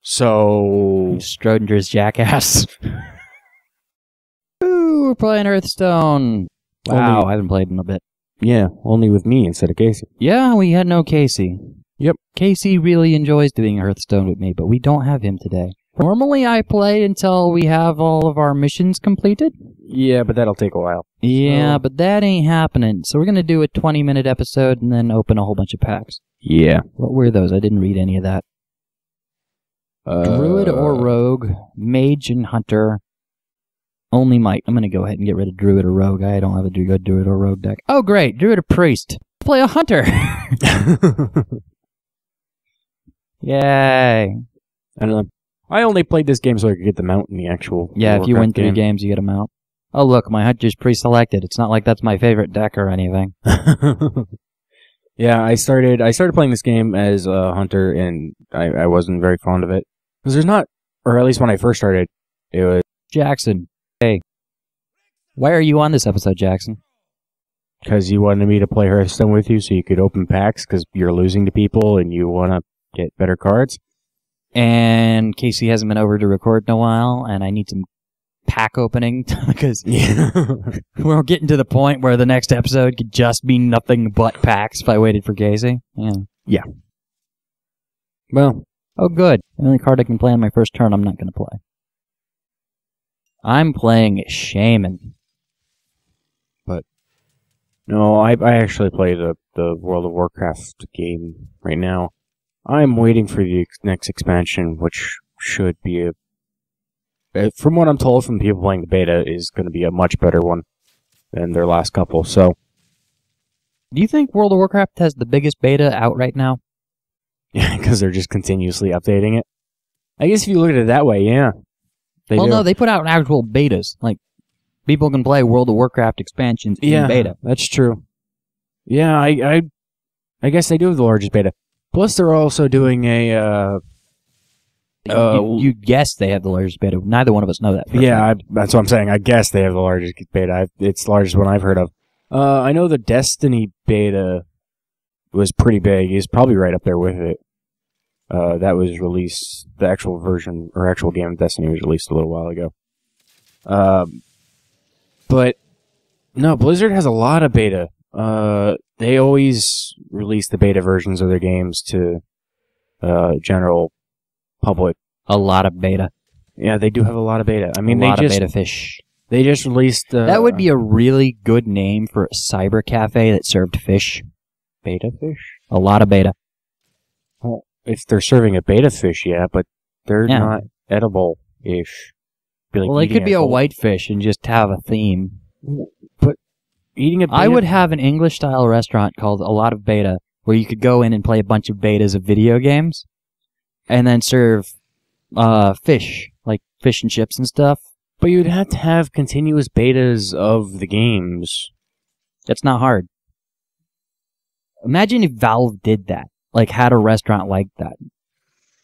So... Schrodinger's jackass. Ooh, we're playing Hearthstone. Wow, I haven't played in a bit. Yeah, only with me instead of Casey. Yeah, we had no Casey. Yep. Casey really enjoys doing Hearthstone with me, but we don't have him today. Normally I play until we have all of our missions completed. Yeah, but that'll take a while. Yeah, but that ain't happening. So we're going to do a 20-minute episode and then open a whole bunch of packs. Yeah. What were those? I didn't read any of that. Druid or Rogue, Mage and Hunter, only Might. I'm going to go ahead and get rid of Druid or Rogue. I don't have a good Druid or Rogue deck. Oh, great. Druid or Priest. Play a Hunter. Yay. I don't know. I only played this game so I could get the mount in the actual... Yeah, if you win 3 game. games, you get a mount. Oh, look, my Hunter's pre-selected. It's not like that's my favorite deck or anything. Yeah, I started playing this game as a Hunter, and I wasn't very fond of it. Because there's not... Or at least when I first started, it was... Jackson. Hey. Why are you on this episode, Jackson? Because you wanted me to play Hearthstone with you so you could open packs because you're losing to people and you want to get better cards. And Casey hasn't been over to record in a while, and I need some pack opening because we're getting to the point where the next episode could just be nothing but packs if I waited for Casey. Yeah. Well. Oh, good. The only card I can play on my first turn I'm not going to play. I'm playing Shaman. But no, I actually play the World of Warcraft game right now. I'm waiting for the next expansion, which should be from what I'm told from people playing the beta, is going to be a much better one than their last couple. So, do you think World of Warcraft has the biggest beta out right now? Yeah, because they're just continuously updating it. I guess if you look at it that way, yeah. No, they put out actual betas. Like, people can play World of Warcraft expansions in beta. That's true. Yeah, I guess they do have the largest beta. Plus, they're also doing a... you guess they have the largest beta. Neither one of us know that. Yeah, that's what I'm saying. I guess they have the largest beta. It's the largest one I've heard of. I know the Destiny beta was pretty big. He's probably right up there with it. That was released... The actual version, or actual game of Destiny was released a little while ago. But, no, Blizzard has a lot of beta. They always release the beta versions of their games to general public. A lot of beta. Yeah, they do have a lot of beta. I mean, a lot of beta fish. They just released... that would be a really good name for a cyber cafe that served fish. Beta fish? A lot of beta. Well, if they're serving a beta fish, yeah, but they're not edible-ish. Well, they could be a white fish and just have a theme. But eating a beta... I would have an English-style restaurant called A Lot of Beta, where you could go in and play a bunch of betas of video games, and then serve fish, like fish and chips and stuff. But you'd have to have continuous betas of the games. That's not hard. Imagine if Valve did that, like had a restaurant like that.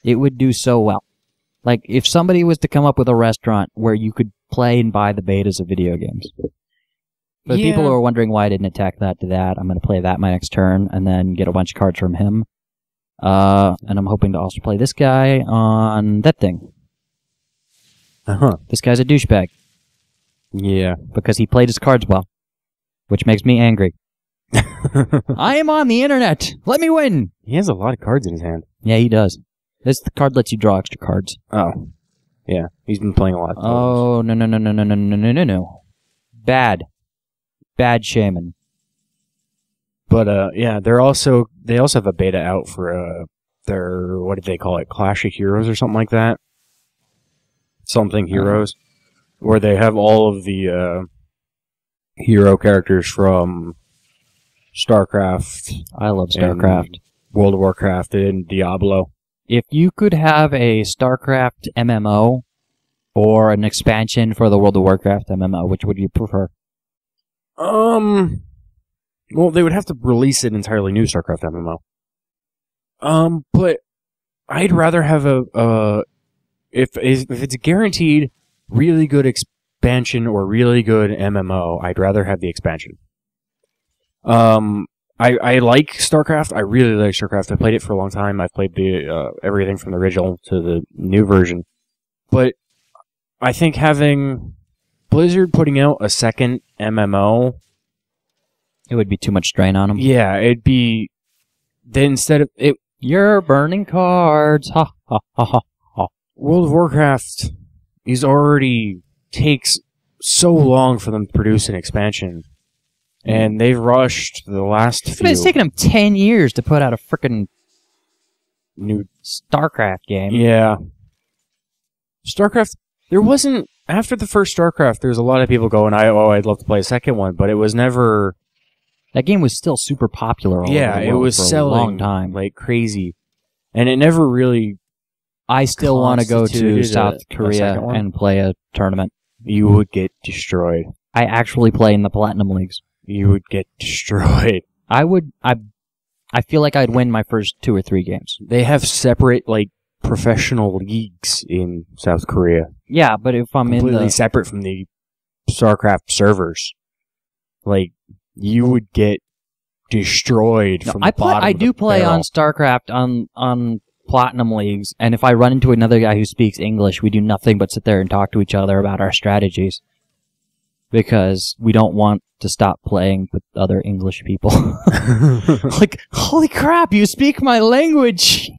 It would do so well. Like, if somebody was to come up with a restaurant where you could play and buy the betas of video games. But people are wondering why I didn't attack that to that. I'm going to play that my next turn and then get a bunch of cards from him. And I'm hoping to also play this guy on that thing. This guy's a douchebag. Yeah. Because he played his cards well. Which makes me angry. I am on the internet! Let me win! He has a lot of cards in his hand. Yeah, he does. This card lets you draw extra cards. Oh. Yeah. He's been playing a lot of cards. Oh, no. Bad. Bad Shaman. But, yeah, they also have a beta out for, their, what did they call it? Clash of Heroes or something like that? Something Heroes. Where they have all of the, hero characters from StarCraft. I love StarCraft. World of Warcraft and Diablo. If you could have a StarCraft MMO or an expansion for the World of Warcraft MMO, which would you prefer? Well, they would have to release an entirely new StarCraft MMO. But I'd rather have if it's a guaranteed really good expansion or really good MMO, I'd rather have the expansion. I I like StarCraft. I really like StarCraft. I played it for a long time. I've played the everything from the original to the new version. But I think having Blizzard putting out a second MMO, It would be too much strain on them. yeah, it'd be then instead of it. You're burning cards. Ha ha ha ha ha. World of Warcraft is already takes so long for them to produce an expansion, and they've rushed the last few. It's taken them 10 years to put out a freaking new StarCraft game. Yeah. StarCraft, there wasn't, after the first StarCraft, there's a lot of people going, I'd love to play a second one, but it was never... That game was still super popular all over the world it was for selling a long time. like crazy. And it never really... I still want to go to constituted South a Korea second one? and play a tournament. You would get destroyed. I actually play in the Platinum Leagues. You would get destroyed. I feel like I'd win my first 2 or 3 games. They have separate, like, professional leagues in South Korea. Yeah, but if I'm Completely in the... separate from the StarCraft servers. Like, you would get destroyed from the bottom I of the do play barrel. on StarCraft on Platinum Leagues, and if I run into another guy who speaks English, we do nothing but sit there and talk to each other about our strategies. Because we don't want to stop playing with other English people. Like, holy crap, you speak my language!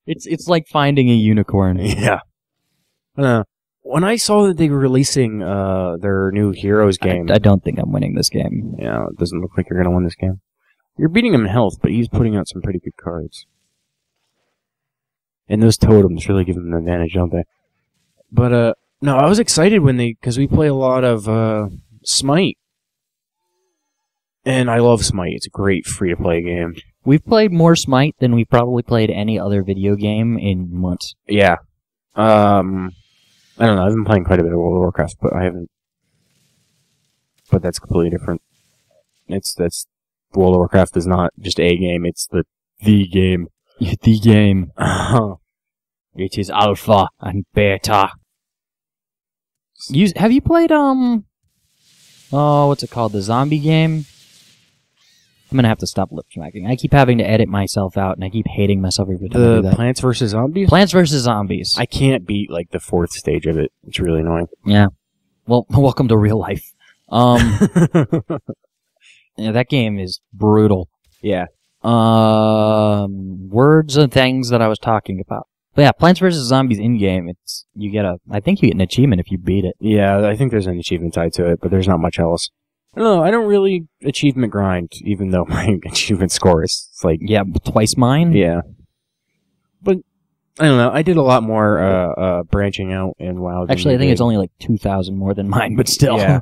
It's like finding a unicorn. Yeah. When I saw that they were releasing their new Heroes game, I don't think I'm winning this game. yeah, it doesn't look like you're going to win this game. You're beating him in health, but he's putting out some pretty good cards. And those totems really give him an advantage, don't they? But, no, I was excited because we play a lot of Smite. And I love Smite. It's a great free-to-play game. We've played more Smite than we've probably played any other video game in months. Yeah. I don't know. I've been playing quite a bit of World of Warcraft, but I haven't. But that's completely different. That's World of Warcraft is not just a game; it's the game. The game. It is alpha and beta. Have you played what's it called? The zombie game? I'm gonna have to stop lip smacking. I keep having to edit myself out, and I keep hating myself every time I do The that. Plants vs Zombies. Plants vs. Zombies. I can't beat like the 4th stage of it. It's really annoying. Yeah. Well, welcome to real life. Yeah, that game is brutal. Yeah. Words and things that I was talking about. But yeah, Plants vs. Zombies in-game, I think you get an achievement if you beat it. Yeah, I think there's an achievement tied to it, but there's not much else. I don't know. I don't really achievement grind, even though my achievement score is like Yeah, twice mine? yeah. But I don't know. I did a lot more branching out in WoW. Actually, I think it's only like 2,000 more than mine, but still. Yeah.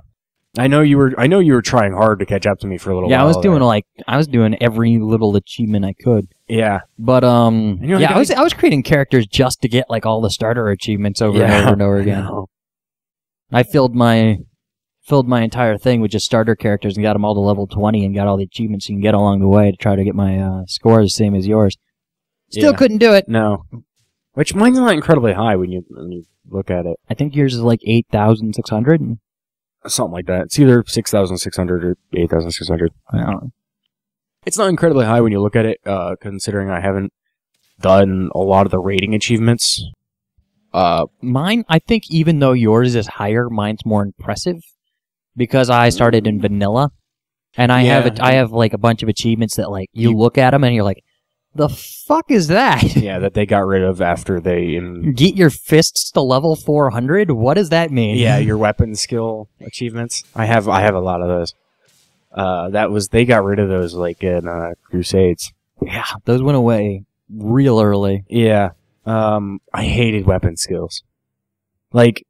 I know you were trying hard to catch up to me for a little while. Yeah, I was doing every little achievement I could. Yeah. But you're like, yeah, I was creating characters just to get like all the starter achievements over and over and over again. I filled my entire thing with just starter characters and got them all to level 20 and got all the achievements you can get along the way to try to get my score the same as yours. Still couldn't do it. No. Which mine's not incredibly high when you look at it. I think yours is like 8,600. Something like that. It's either 6,600 or 8,600. I don't know. It's not incredibly high when you look at it, considering I haven't done a lot of the rating achievements. Mine, I think even though yours is higher, mine's more impressive because I started in vanilla, and I have like a bunch of achievements that like you look at them and you're like, the fuck is that? Yeah, that they got rid of after they... Get your fists to level 400? What does that mean? Yeah, your weapon skill achievements. I have a lot of those. They got rid of those like in Crusades. Yeah, those went away real early. Yeah. I hated weapon skills. Like...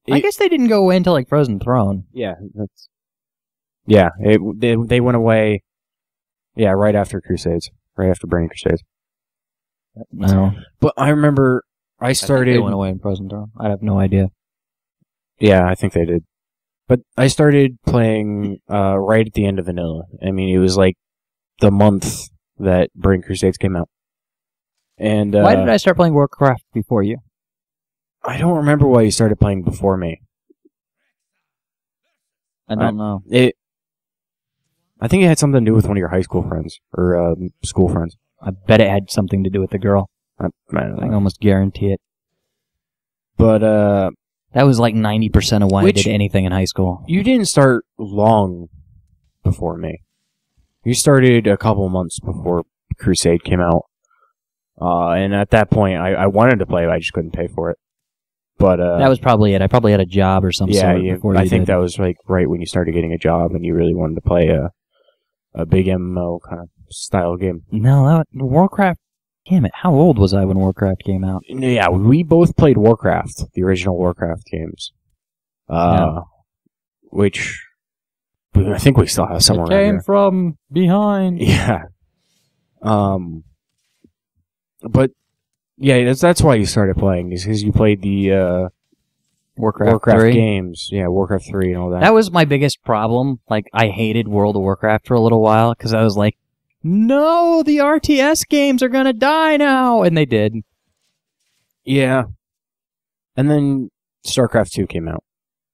I guess they didn't go away until like Frozen Throne. Yeah, they went away. Yeah, right after Crusades. Right after Burning Crusades. No. But I remember I started... they went away in Frozen Throne. I have no idea. Yeah, I think they did. But I started playing right at the end of Vanilla. I mean, it was like the month that Burning Crusades came out. And why did I start playing Warcraft before you? I don't remember why you started playing before me. I don't know. I think it had something to do with one of your high school friends or school friends. I bet it had something to do with the girl. I don't I know. can almost guarantee it. But That was like 90% of why I did anything in high school. you didn't start long before me. You started a couple months before Crusade came out. And at that point, I wanted to play, but I just couldn't pay for it. But That was probably it. I probably had a job or some sort before I you think did. that was like right when you started getting a job and you really wanted to play a big MMO kind of style game. No, Warcraft... Damn it, how old was I when Warcraft came out? Yeah, we both played Warcraft, the original Warcraft games. Which I think we still have somewhere around here. from behind. Yeah. But yeah, that's why you started playing, is because you played the Warcraft 3. games. Yeah, Warcraft 3 and all that. That was my biggest problem. Like, I hated World of Warcraft for a little while, because I was like, no, the RTS games are gonna die now! And they did. Yeah. And then StarCraft 2 came out.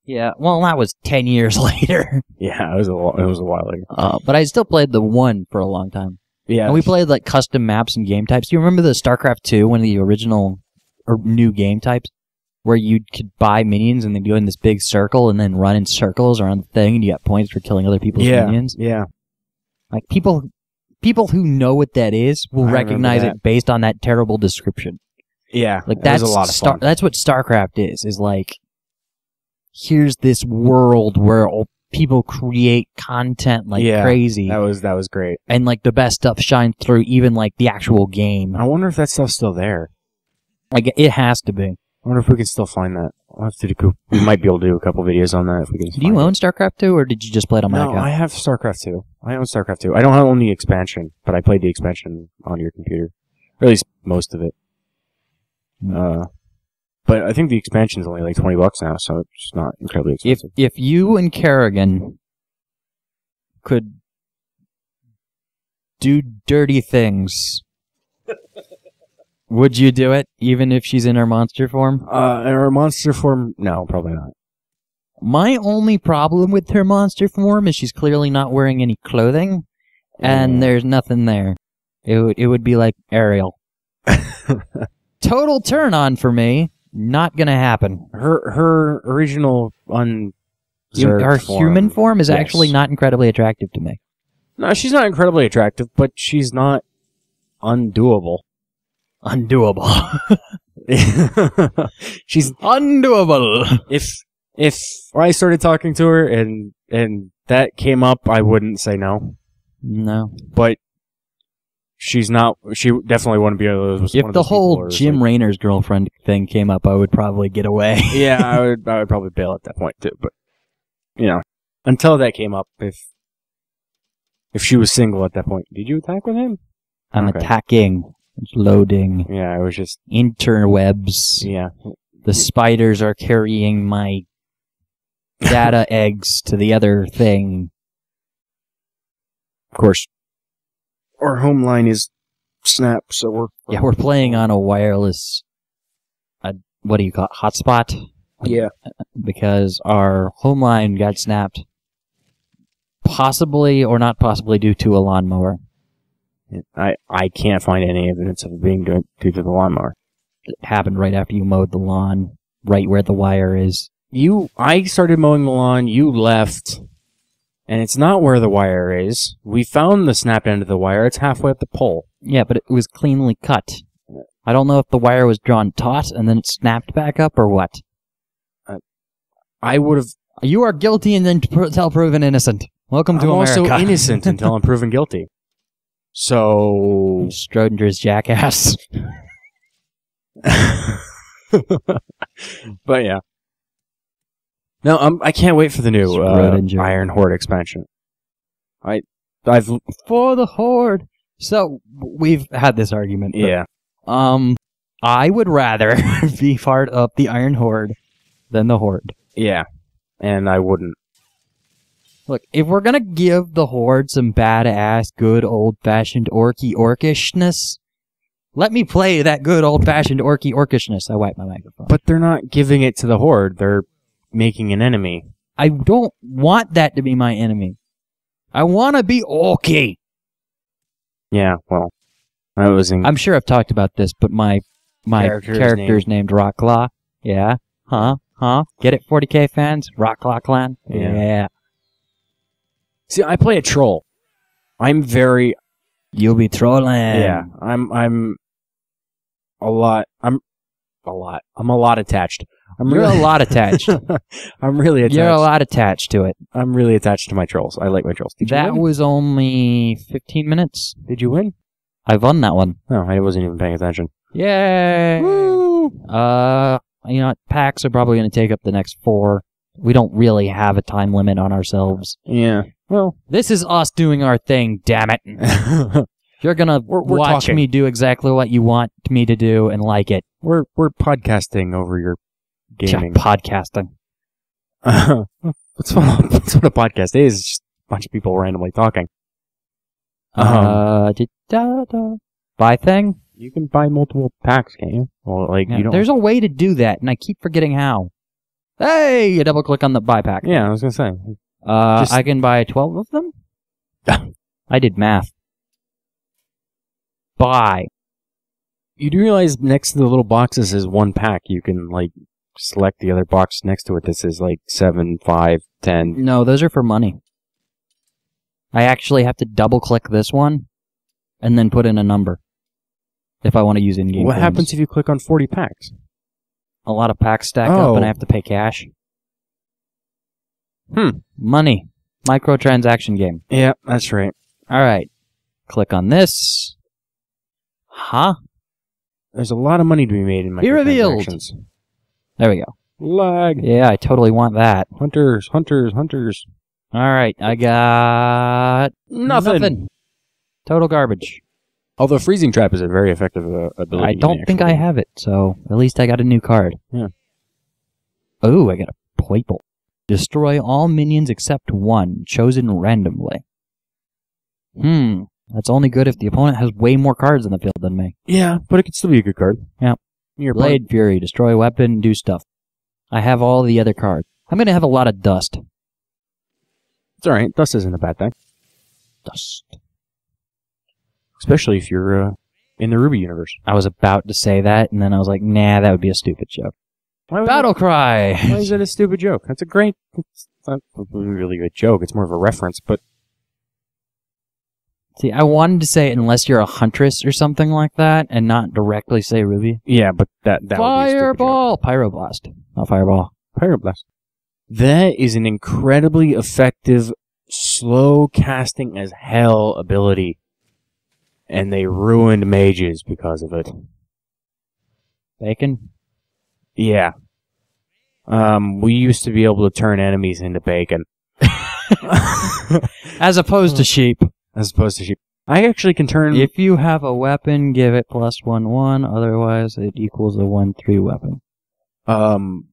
Yeah, well, that was 10 years later. Yeah, it was a while ago. But I still played the 1 for a long time. Yeah. And we played, like, custom maps and game types. Do you remember the StarCraft 2, one of the original, or new game types? Where you could buy minions and they'd go in this big circle and then run in circles around the thing and you got points for killing other people's minions? Yeah. Like, people who know what that is will I recognize remember it based on that terrible description. Yeah. Like, that that's was a lot of fun. That's what StarCraft is like, here's this world where people create content like crazy. That was great. And, like, the best stuff shines through even, like, the actual game. I wonder if that stuff's still there. Like, it has to be. I wonder if we can still find that. We'll have to we might be able to do a couple videos on that if we can. Do you own StarCraft 2, or did you just play it on my No, account? I have StarCraft 2. I own StarCraft 2. I don't own the expansion, but I played the expansion on your computer. Or at least most of it. But I think the expansion is only like $20 now, so it's not incredibly expensive. If you and Kerrigan could do dirty things, would you do it, even if she's in her monster form? In her monster form, no, probably not. My only problem with her monster form is she's clearly not wearing any clothing, and there's nothing there. It would be like Ariel. Total turn on for me. Not gonna happen. Her original Her human form is actually not incredibly attractive to me. No, she's not incredibly attractive, but she's not undoable. Undoable. She's undoable. If I started talking to her and that came up, I wouldn't say no. No. But she's not. She definitely wouldn't be one of those. If the whole Jim Raynor's girlfriend thing came up, I would probably get away. Yeah, I would probably bail at that point too. But until that came up, if she was single at that point, did you attack with him? I'm attacking. It's loading. Yeah, I was just interwebs. Yeah. The spiders are carrying my data eggs to the other thing. Of course, our home line is Snap, so we're playing on a wireless. What do you call it? Hotspot? Yeah. Because our home line got snapped, possibly or not possibly due to a lawnmower. I can't find any evidence of it being due to the lawnmower. It happened right after you mowed the lawn, right where the wire is. I started mowing the lawn, you left, and it's not where the wire is. We found the snapped end of the wire, it's halfway up the pole. Yeah, but it was cleanly cut. I don't know if the wire was drawn taut and then it snapped back up or what. I would have... You are guilty and then proven innocent. Welcome to America. I'm also innocent until I'm proven guilty. So... Schrodinger's jackass. But yeah. No, I can't wait for the new Iron Horde expansion. I've for the Horde. So we've had this argument. Yeah. I would rather be part of the Iron Horde than the Horde. Yeah, and I wouldn't. Look, if we're gonna give the Horde some badass, good old-fashioned orkishness, let me play that good old-fashioned orkishness. I wipe my microphone. But they're not giving it to the Horde. They're making an enemy. I don't want that to be my enemy. I want to be okay. Yeah, well, I was in. I'm sure I've talked about this, but my character's named Rocklaw. Yeah. Huh? Get it, 40K fans? Rocklaw Clan? Yeah. See, I play a troll. I'm very. You'll be trolling. Yeah, I'm a lot. I'm a lot attached. You're a lot attached. I'm really attached. You're a lot attached to it. I'm really attached to my trolls. I like my trolls. Did you That win? was only 15 minutes. Did you win? I won that one. No, I wasn't even paying attention. Yay! Woo! You know what? Packs are probably going to take up the next 4. We don't really have a time limit on ourselves. Yeah. Well, This is us doing our thing, damn it. You're going to we're watch talking. me do exactly what you want me to do and like it. We're podcasting over your gaming. Yeah, podcasting. That's what a podcast is. It's just a bunch of people randomly talking. Buy thing? You can buy multiple packs, can't you? Well, like Yeah, you don't. there's a way to do that, and I keep forgetting how. Hey, you double click on the buy pack. Yeah, I was gonna say. I can buy 12 of them? I did math. Buy. You do realize next to the little boxes is one pack. You can like select the other box next to it that says like 7, 5, 10. No, those are for money. I actually have to double click this one and then put in a number if I want to use in-game What coins. happens if you click on 40 packs? A lot of packs stack up and I have to pay cash. Money. Microtransaction game. Yeah, that's right. Alright. Click on this. Huh? There's a lot of money to be made in Be revealed. microtransactions. There we go. Lag. Yeah, I totally want that. Hunters. Alright, I got... Nothing. Total garbage. Although freezing trap is a very effective ability. I don't think I have it, so at least I got a new card. Yeah. Oh, I got a purple. Destroy all minions except one, chosen randomly. That's only good if the opponent has way more cards in the field than me. Yeah, but it could still be a good card. Yeah. Your Blade Fury, destroy weapon, do stuff. I have all the other cards. I'm gonna have a lot of dust. It's alright. Dust isn't a bad thing. Dust. Especially if you're in the Ruby universe. I was about to say that, and then I was like, nah, that would be a stupid joke. Why would Battle Cry! Why is it a stupid joke? That's a great... It's not a really good joke. It's more of a reference, but... See, I wanted to say unless you're a huntress or something like that, and not directly say Ruby. Yeah, but that would be a stupid joke. Fireball! Pyroblast. Not Fireball. Pyroblast. That is an incredibly effective, slow casting as hell ability. And they ruined mages because of it. Bacon? Yeah. We used to be able to turn enemies into bacon. As opposed to sheep. As opposed to sheep. I actually can turn... If you have a weapon, give it +1/1, otherwise it equals a 1/3 weapon.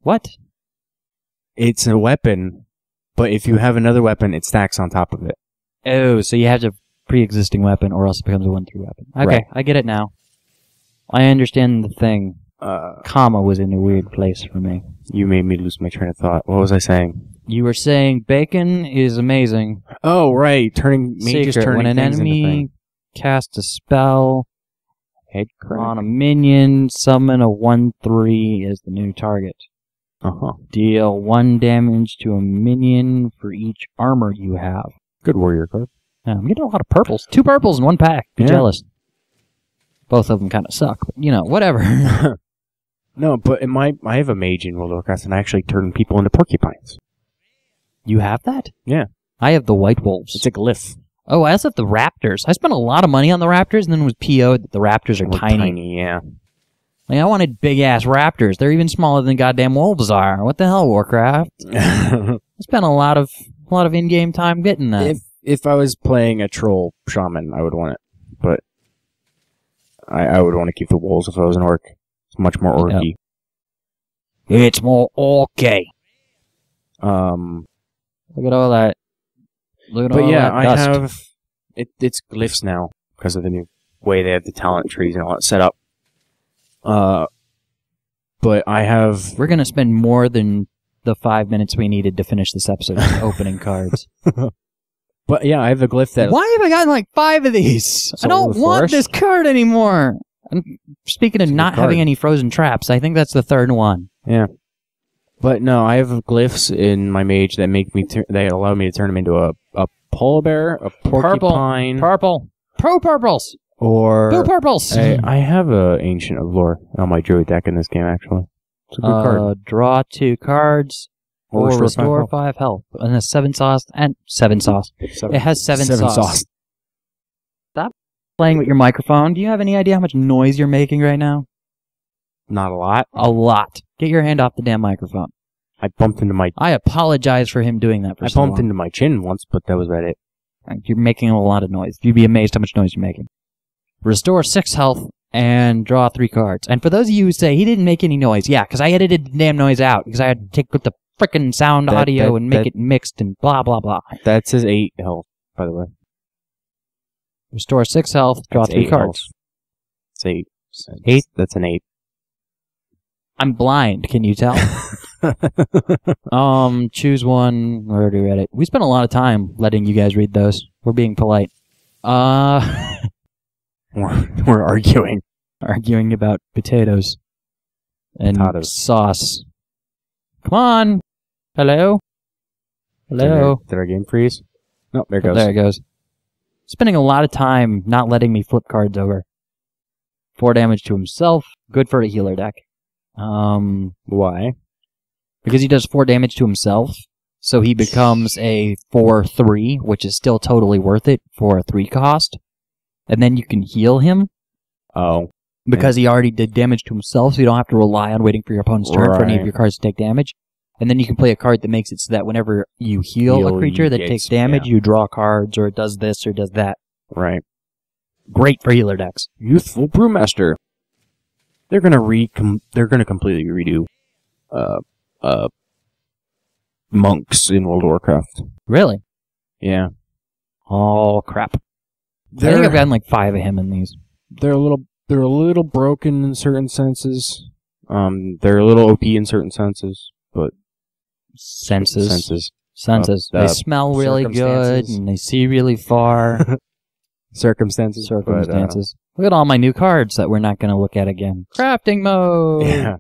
What? It's a weapon, but if you have another weapon, it stacks on top of it. Oh, so you have to pre-existing weapon, or else it becomes a 1/3 weapon. Okay, Right. I get it now. I understand the thing. Comma was in a weird place for me. You made me lose my train of thought. What was I saying? You were saying bacon is amazing. Oh, right. Mages Secret, turning when an things into enemy things. casts a spell Head crack. on a minion, summon a 1/3 as the new target. Uh-huh. Deal 1 damage to a minion for each armor you have. Good warrior card. Yeah, I'm getting a lot of purples. 2 purples in 1 pack. Be Yeah. jealous. Both of them kind of suck, but you know, whatever. No, but I have a mage in World of Warcraft, and I actually turn people into porcupines. You have that? Yeah. I have the white wolves. It's a glyph. Oh, I also have the raptors. I spent a lot of money on the raptors, and then was PO'd that the raptors are We're tiny. yeah. Like, I wanted big-ass raptors. They're even smaller than goddamn wolves are. What the hell, Warcraft? I spent a lot of in-game time getting that. If I was playing a troll shaman, I would want it. But I would want to keep the wolves if I was an orc. It's much more orky. It's more okay. Look at all that. Look at all But yeah, that I dust. have... It's glyphs now, because of the new way they have the talent trees and all that set up. But I have... We're gonna spend more than the 5 minutes we needed to finish this episode just opening cards. But yeah, I have a glyph that. Why have I gotten like 5 of these? I don't want this card anymore. And speaking of not having any frozen traps, I think that's the 3rd one. Yeah. But no, I have glyphs in my mage that make me that allow me to turn them into a polar bear, a porcupine, purple, purples, or blue purples. I have a Ancient of Lore on my druid deck in this game. Actually, it's a good card. Draw 2 cards. Or restore 5 health. And a 7 sauce. And 7 sauce. It has 7 sauce. Stop playing with your microphone. Do you have any idea how much noise you're making right now? Not a lot. A lot. Get your hand off the damn microphone. I bumped into my... I apologize for him doing that for so long. I bumped into my chin once, but that was about it. You're making a lot of noise. You'd be amazed how much noise you're making. Restore 6 health and draw 3 cards. And for those of you who say, he didn't make any noise, yeah, because I edited the damn noise out. Because I had to take with the frickin' sound audio and make it mixed and blah, blah, blah. That's his 8 health, by the way. Restore 6 health, draw 3 cards. It's 8. 8? That's an 8. I'm blind, can you tell? Choose one. We already read it. We spent a lot of time letting you guys read those. We're being polite. We're arguing. Arguing about potatoes. And sauce. Come on! Hello? Hello? Did our game freeze? No, there it goes. There it goes. Spending a lot of time not letting me flip cards over. 4 damage to himself. Good for a healer deck. Why? Because he does 4 damage to himself, so he becomes a 4/3, which is still totally worth it for a 3 cost. And then you can heal him. Oh. Because he already did damage to himself, so you don't have to rely on waiting for your opponent's turn for any of your cards to take damage. And then you can play a card that makes it so that whenever you heal a creature that takes damage, you draw cards, or it does this, or does that. Right. Great for healer decks. Youthful Brewmaster. They're gonna completely redo monks in World of Warcraft. Really? Yeah. Oh crap. I think I've gotten like 5 of him in these. They're a little broken in certain senses. They're a little OP in certain senses, but senses. They smell really good and they see really far. Circumstances. Look at all my new cards that we're not going to look at again. Crafting mode. Yeah.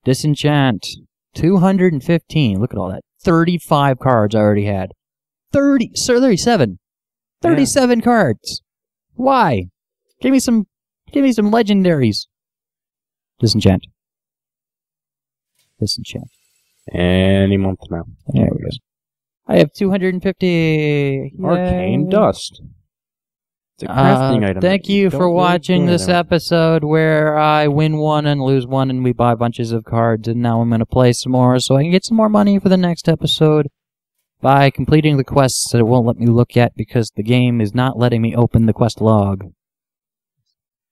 Disenchant. 215. Look at all that. 35 cards I already had. 37. 37 cards. Why? Give me some legendaries. Disenchant. Any month now. There we go. I have 250. Arcane Dust. It's a crafting item. Thank you for watching this episode where I win one and lose one and we buy bunches of cards, and now I'm going to play some more so I can get some more money for the next episode by completing the quests that it won't let me look at because the game is not letting me open the quest log.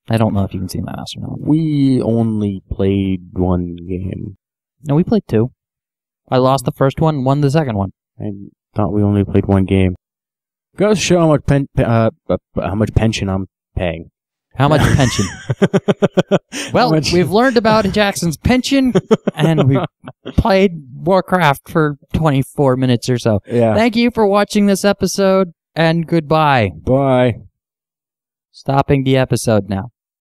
I don't know if you can see my mouse or not. We only played 1 game. No, we played 2. I lost the first one and won the second one. I thought we only played 1 game. Goes to show how much pension I'm paying. How much pension? Well, we've learned about Jackson's pension, and we've played Warcraft for 24 minutes or so. Yeah. Thank you for watching this episode, and goodbye. Bye. Stopping the episode now.